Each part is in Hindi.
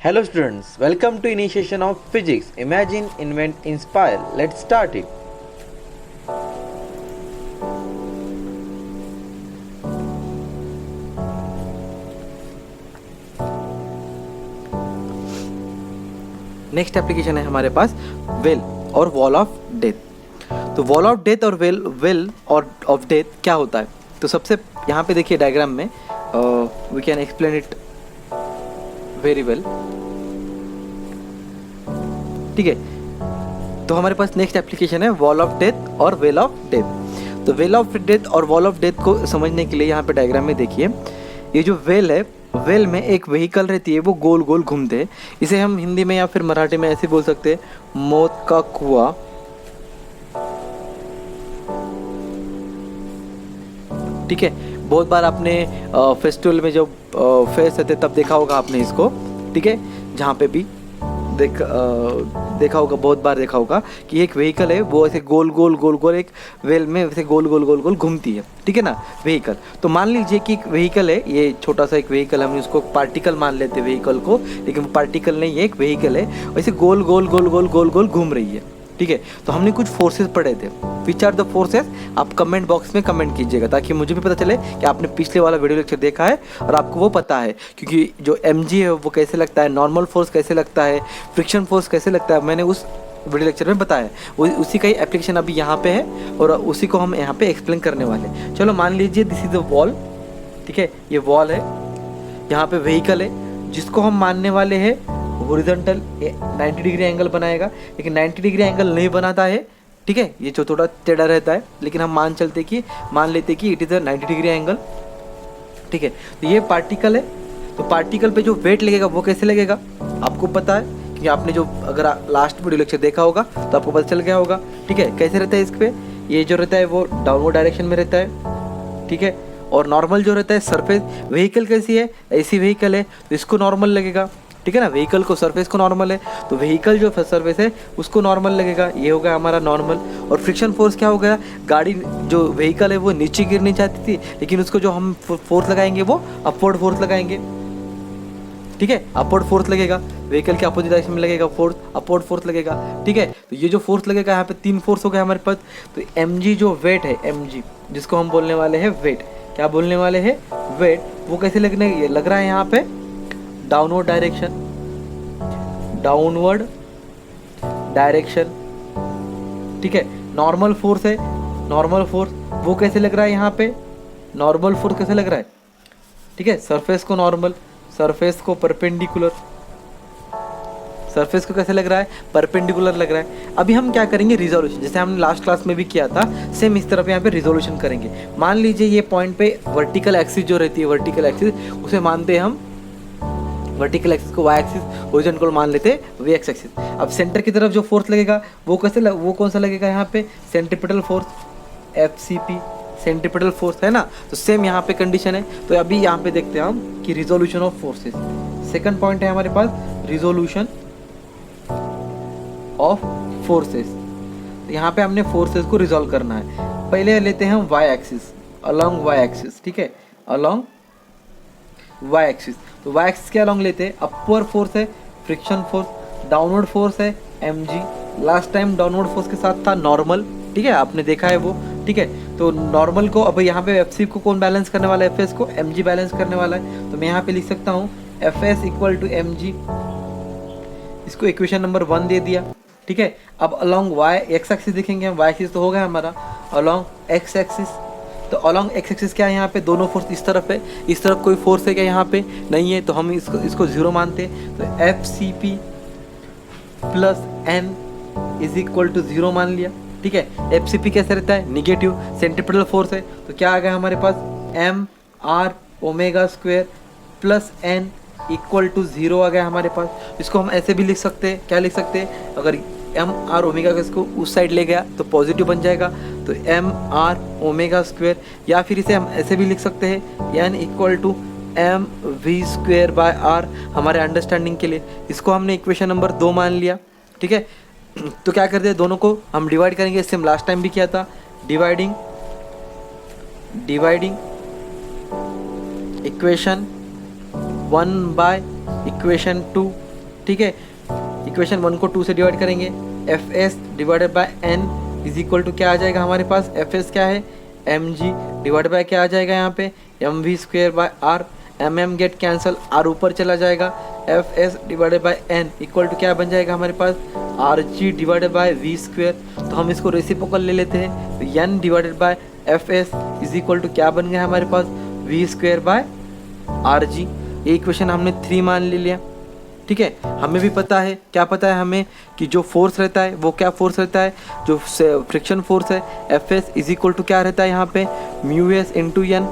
Hello students, welcome to initiation of physics. Imagine, invent, inspire. Let's start it. Next application है हमारे पास वेल और वॉल ऑफ डेथ। तो वॉल ऑफ डेथ और वेल और ऑफ डेथ क्या होता है? तो सबसे यहाँ पे देखिए डायग्राम में we can explain it very well. ठीक है, तो हमारे पास नेक्स्ट एप्लीकेशन है वॉल ऑफ डेथ और वेल ऑफ डेथ। तो वेल ऑफ डेथ और वॉल ऑफ डेथ को समझने के लिए यहाँ पे डायग्राम में देखिए, ये जो वेल है, वेल में एक व्हीकल रहती है, वो गोल गोल घूमते हैं। इसे हम हिंदी में या फिर मराठी में ऐसे बोल सकते हैं, मौत का कुआं। ठीक है, बहुत बार आपने फेस्टिवल में जब फेस्ट रहते तब देखा होगा आपने इसको। ठीक है, जहाँ पे भी देखा होगा, बहुत बार देखा होगा कि एक व्हीकल है, वो ऐसे गोल गोल एक वेल में वैसे गोल गोल घूमती है। ठीक है ना, व्हीकल। तो मान लीजिए कि एक व्हीकल है, ये छोटा सा एक व्हीकल, हम इसको पार्टिकल मान लेते हैं व्हीकल को, लेकिन वो पार्टिकल नहीं है, एक व्हीकल है, वैसे गोल गोल घूम रही है। ठीक है, तो हमने कुछ फोर्सेस पढ़े थे। Which are the forces? आप कमेंट बॉक्स में कमेंट कीजिएगा ताकि मुझे भी पता चले कि आपने पिछले वाला वीडियो लेक्चर देखा है और आपको वो पता है। क्योंकि जो mg है वो कैसे लगता है, नॉर्मल फोर्स कैसे लगता है, फ्रिक्शन फोर्स कैसे लगता है, मैंने उस वीडियो लेक्चर में बताया। उसी का ही एप्लीकेशन अभी यहाँ पे है और उसी को हम यहाँ पे एक्सप्लेन करने वाले हैं। चलो मान लीजिए दिस इज द वॉल। ठीक है, ये वॉल है, यहाँ पे व्हीकल है जिसको हम मानने वाले हैं हॉरिजॉन्टल 90 डिग्री एंगल बनाएगा, लेकिन 90 डिग्री एंगल नहीं बनाता है। ठीक है, ये जो थोड़ा टेढ़ा रहता है, लेकिन हम मान लेते कि it is a 90 degree angle. ठीक है, तो ये पार्टिकल है। तो पार्टिकल पे जो वेट लगेगा वो कैसे लगेगा आपको पता है, क्योंकि आपने जो अगर लास्ट वीडियो लेक्चर देखा होगा तो आपको पता चल गया होगा। ठीक है, कैसे रहता है इस पे, ये जो रहता है वो डाउनवर्ड डायरेक्शन में रहता है। ठीक है, और नॉर्मल जो रहता है सरफेस, व्हीकल कैसी है, ऐसी व्हीकल है तो इसको नॉर्मल लगेगा। ठीक है ना, व्हीकल को सरफेस को नॉर्मल है तो व्हीकल जो सरफेस है उसको नॉर्मल लगेगा। ये हो गया हमारा नॉर्मल। और फ्रिक्शन फोर्स क्या हो गया, गाड़ी जो व्हीकल है वो नीचे गिरनी चाहती थी, लेकिन उसको जो हम फोर्स लगाएंगे वो अपवर्ड फोर्स लगाएंगे। ठीक है, अपवर्ड फोर्स लगेगा, व्हीकल के अपोजिट डायरेक्शन में लगेगा फोर्स, अपवर्ड फोर्स लगेगा। ठीक है, तो ये जो फोर्स लगेगा यहाँ पे 3 फोर्स हो गया हमारे पास। तो mg जो वेट है, mg जिसको हम बोलने वाले हैं वेट, क्या बोलने वाले हैं वेट, वो कैसे लग रहा है यहाँ पे डाउनवर्ड डायरेक्शन। ठीक है, नॉर्मल फोर्स है, नॉर्मल फोर्स वो कैसे लग रहा है यहाँ पे, नॉर्मल फोर्स कैसे लग रहा है। ठीक है, सरफेस को नॉर्मल, सरफेस को परपेंडिकुलर, सरफेस को कैसे लग रहा है, परपेंडिकुलर लग रहा है। अभी हम क्या करेंगे, रिजोल्यूशन, जैसे हमने लास्ट क्लास में भी किया था, सेम इस तरफ यहाँ पे रिजोल्यूशन करेंगे। मान लीजिए ये पॉइंट पे वर्टिकल एक्सिस जो रहती है, वर्टिकल एक्सिस उसे मानते हैं हम, वर्टिकल एक्सिस को वाई एक्सिस, हॉरिजॉन्टल मान लेते हैं वी एक्स एक्सिस। अब सेंटर की तरफ जो फोर्स लगेगा वो वो कौन सा लगेगा यहाँ पे, centripetal force, FCP, centripetal force है ना। तो सेम यहाँ पे कंडीशन है। तो अभी यहाँ पे देखते हैं हम कि resolution of forces, second point है हमारे पास रिजोल्यूशन ऑफ फोर्सेस। तो यहाँ पे हमने फोर्सेस को रिजोल्व करना है। पहले लेते हैं हम y axis, along y axis. ठीक है, अलोंग वाई एक्सिस। तो वाई एक्सिस के अलोंग लेते हैं, अपवर्ड फोर्स है फ्रिक्शन फोर्स, डाउनवर्ड फोर्स है mg। Last time downward force के साथ था नॉर्मल। ठीक है, आपने देखा है वो। ठीक है, तो नॉर्मल को अब यहाँ पे fc को कौन बैलेंस करने वाला है, fs को mg बैलेंस करने वाला है। तो मैं यहाँ पे लिख सकता हूँ fs इक्वल टू mg, इसको इक्वेशन नंबर 1 दे दिया। ठीक है, अब अलोंग वाई एक्स एक्सिस देखेंगे हम, वाई एक्सिस तो हो गया हमारा, अलोंग एक्स एक्सिस। तो अलोंग एक्स एक्सिस क्या है, यहाँ पे दोनों फोर्स इस तरफ है, इस तरफ कोई फोर्स है क्या, यहाँ पे नहीं है, तो हम इसको 0 मानते हैं। तो FCP plus n is equal to 0 मान लिया। ठीक है, FCP कैसे रहता है, निगेटिव, सेंट्रीपिटल फोर्स है, तो क्या आ गया हमारे पास mr omega square plus n equal to 0 आ गया हमारे पास। इसको हम ऐसे भी लिख सकते हैं, क्या लिख सकते हैं, अगर mr ओमेगा को इसको उस साइड ले गया तो पॉजिटिव बन जाएगा, तो mr ओमेगा स्क्वायर, या फिर इसे हम ऐसे भी लिख सकते हैं n equal to mv square by r, हमारे अंडरस्टैंडिंग के लिए। इसको हमने इक्वेशन नंबर 2 मान लिया। ठीक है, तो क्या करते हैं, दोनों को हम डिवाइड करेंगे, इससे हम लास्ट टाइम भी किया था, डिवाइडिंग इक्वेशन 1 बाय इक्वेशन 2 ठीक है। इक्वेशन 1 को 2 से डिवाइड करेंगे, F S divided by N is equal to क्या आ जाएगा हमारे पास, एफ एस क्या है एम जी डिवाइड बाय क्या आ जाएगा यहाँ पे M V square by R, M M get cancel, R ऊपर चला जाएगा, F S divided by N equal to क्या बन जाएगा हमारे पास R G divided by V square. तो हम इसको रेसिप्रोकल ले लेते हैं, तो N divided by F S is equal to क्या बन गया हमारे पास V square by R G. ये इक्वेशन हमने 3 मान ले लिया, ठीक है। हमें भी पता है, क्या पता है हमें कि जो फोर्स रहता है वो क्या फोर्स रहता है, जो फ्रिक्शन फोर्स है F S is equal to क्या रहता है यहाँ पे म्यू एस इंटू एन,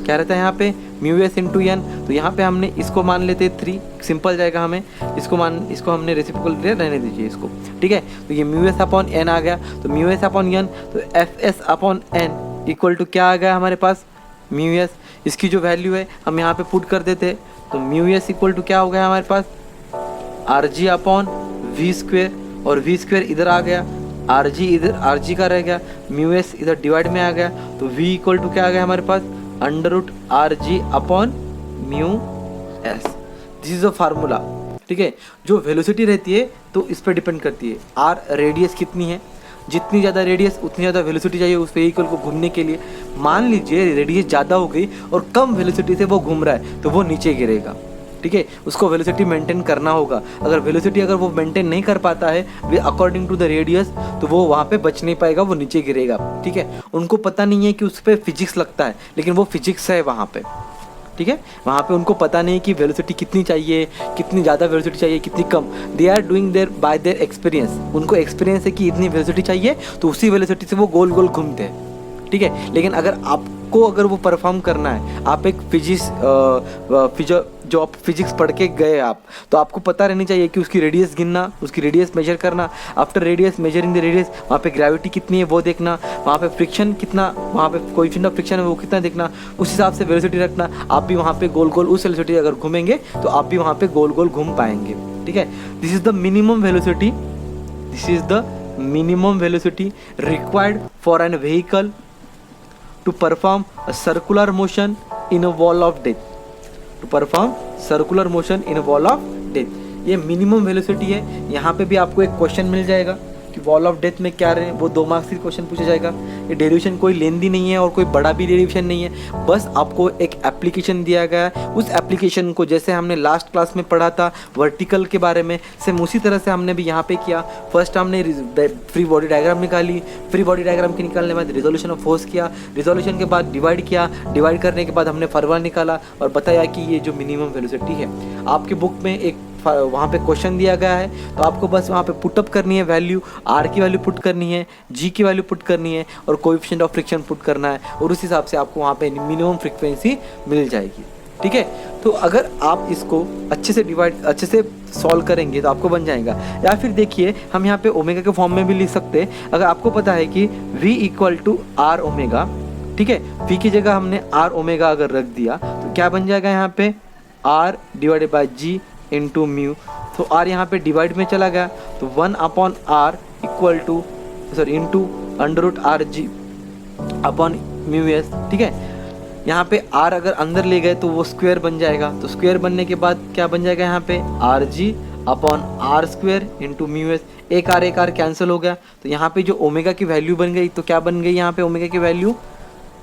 क्या रहता है यहाँ पे म्यू एस इंटू एन। तो यहाँ पे हमने इसको मान लेते 3, सिंपल जाएगा हमें, इसको हमने रेसिप्रोकल रहने दीजिए इसको, ठीक है। तो ये म्यू एस अपॉन एन आ गया, तो म्यू एस अपॉन एन, तो F S upon N equal to क्या आ गया हमारे पास म्यू एस। इसकी जो वैल्यू है हम यहाँ पे पुट कर देते, तो म्यू एस इक्वल टू क्या हो गया हमारे पास R G upon V square, और वी स्क्वेयर इधर आ गया, आर जी इधर आर जी का रह गया, म्यू एस इधर डिवाइड में आ गया, तो वी इक्वल टू क्या आ गया हमारे पास under root R G upon mu S. This is a formula, ठीक है। जो वेलोसिटी रहती है तो इस पर डिपेंड करती है, आर रेडियस कितनी है, जितनी ज़्यादा रेडियस उतनी ज़्यादा वेलोसिटी चाहिए उस व्हीकल को घूमने के लिए। मान लीजिए रेडियस ज़्यादा हो गई और कम वेलोसिटी से वो घूम रहा है तो वो नीचे गिरेगा, ठीक है। उसको वेलोसिटी मेंटेन करना होगा, अगर वेलोसिटी अगर वो मेंटेन नहीं कर पाता है अकॉर्डिंग टू द रेडियस तो वो वहाँ पे बच नहीं पाएगा, वो नीचे गिरेगा, ठीक है। उनको पता नहीं है कि उस पर फिजिक्स लगता है, लेकिन वो फिजिक्स है वहाँ पे, ठीक है। वहाँ पे उनको पता नहीं कि वेलोसिटी कितनी चाहिए, कितनी ज़्यादा वेलोसिटी चाहिए, कितनी कम। They are doing there by their experience, उनको एक्सपीरियंस है कि इतनी वेलोसिटी चाहिए तो उसी वेलोसिटी से वो गोल गोल घूमते हैं, ठीक है। लेकिन अगर वो परफॉर्म करना है, आप एक जो आप फिजिक्स पढ़ के गए आप, तो आपको पता रहनी चाहिए कि उसकी रेडियस गिनना, उसकी रेडियस मेजर करना, after radius measuring the radius वहाँ पे ग्रेविटी कितनी है वो देखना, वहाँ पे फ्रिक्शन कितना, वहाँ पे कोएफिशिएंट ऑफ फ्रिक्शन है वो कितना देखना, उस हिसाब से वेलोसिटी रखना। आप भी वहाँ पे गोल गोल उस वेलोसिटी अगर घूमेंगे तो आप भी वहाँ पे गोल गोल घूम पाएंगे, ठीक है। This is the minimum velocity, this is the minimum velocity required for an vehicle to perform a circular motion in a wall of death, to perform circular motion in a wall of death। ये मिनिमम वेलोसिटी है। यहाँ पे भी आपको एक क्वेश्चन मिल जाएगा कि वॉल ऑफ डेथ में क्या रहे, वो 2 मार्क्स की क्वेश्चन पूछा जाएगा। ये डेरिवेशन कोई लेंदी नहीं है और कोई बड़ा भी डेरिवेशन नहीं है, बस आपको एक एप्लीकेशन दिया गया है। उस एप्लीकेशन को जैसे हमने लास्ट क्लास में पढ़ा था वर्टिकल के बारे में, सेम उसी तरह से हमने भी यहाँ पे किया। फर्स्ट हमने फ्री बॉडी डायग्राम निकाली, फ्री बॉडी डायग्राम के निकालने के बाद रिजोल्यूशन ऑफ फोर्स किया, रिजोल्यूशन के बाद डिवाइड किया, डिवाइड करने के बाद हमने फार्मूला निकाला और बताया कि ये जो मिनिमम वेलोसिटी है। आपकी बुक में एक वहाँ पे क्वेश्चन दिया गया है, तो आपको बस वहाँ पे पुटअप करनी है वैल्यू, आर की वैल्यू पुट करनी है, जी की वैल्यू पुट करनी है और कोएफिशिएंट ऑफ फ्रिक्शन पुट करना है, और उस हिसाब से आपको वहाँ पे मिनिमम फ्रीक्वेंसी मिल जाएगी, ठीक है। तो अगर आप इसको अच्छे से सॉल्व करेंगे तो आपको बन जाएगा। या फिर देखिए हम यहाँ पे ओमेगा के फॉर्म में भी लिख सकते हैं। अगर आपको पता है कि v equal to R omega, ठीक है, v की जगह हमने आर ओमेगा अगर रख दिया तो क्या बन जाएगा यहाँ पे r divided by G into mu. तो r यहाँ पे डिवाइड में चला गया तो 1 upon R equal to into under root R G upon mu S, ठीक है। यहाँ पे r अगर अंदर ले गए तो वो स्क्वायर बन जाएगा, तो स्क्वायर बनने के बाद क्या बन जाएगा यहाँ पे R G upon R square into mu S. एक आर कैंसिल हो गया, तो यहाँ पे जो ओमेगा की वैल्यू बन गई, तो क्या बन गई यहाँ पे ओमेगा की वैल्यू,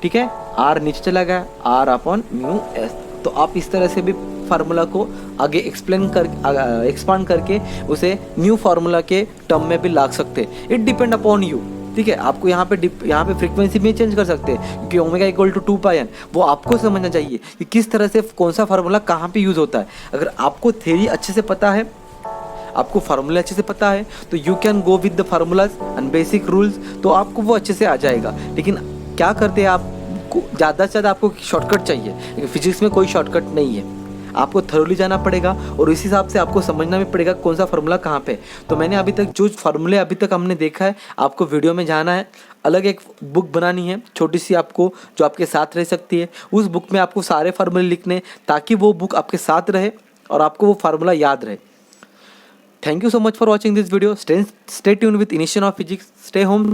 ठीक है, आर नीचे चला गया आर अपॉन म्यू एस। तो आप इस तरह से भी फार्मूला को आगे एक्सपांड करके उसे न्यू फार्मूला के टर्म में भी ला सकते हैं। इट डिपेंड अपॉन यू, ठीक है। आपको यहाँ पे फ्रीक्वेंसी भी चेंज कर सकते हैं, क्योंकि omega equal to 2 pi N, वो आपको समझना चाहिए कि किस तरह से कौन सा फार्मूला कहाँ पे यूज़ होता है। अगर आपको थ्योरी अच्छे से पता है, आपको फार्मूला अच्छे से पता है, तो you can go with the formulas and basic rules, तो आपको वो अच्छे से आ जाएगा। लेकिन क्या करते हैं आप, ज़्यादा से ज़्यादा आपको शॉर्टकट चाहिए, लेकिन फिजिक्स में कोई शॉर्टकट नहीं है। आपको थरोली जाना पड़ेगा और इस हिसाब से आपको समझना भी पड़ेगा कौन सा फार्मूला कहाँ पे। तो मैंने अभी तक जो फार्मूले अभी तक हमने देखा है, आपको वीडियो में जाना है, अलग एक बुक बनानी है छोटी सी आपको, जो आपके साथ रह सकती है। उस बुक में आपको सारे फार्मूले लिखने, ताकि वो बुक आपके साथ रहे और आपको वो फार्मूला याद रहे। Thank you so much for watching this video. Stay tuned with initiation of physics. Stay home.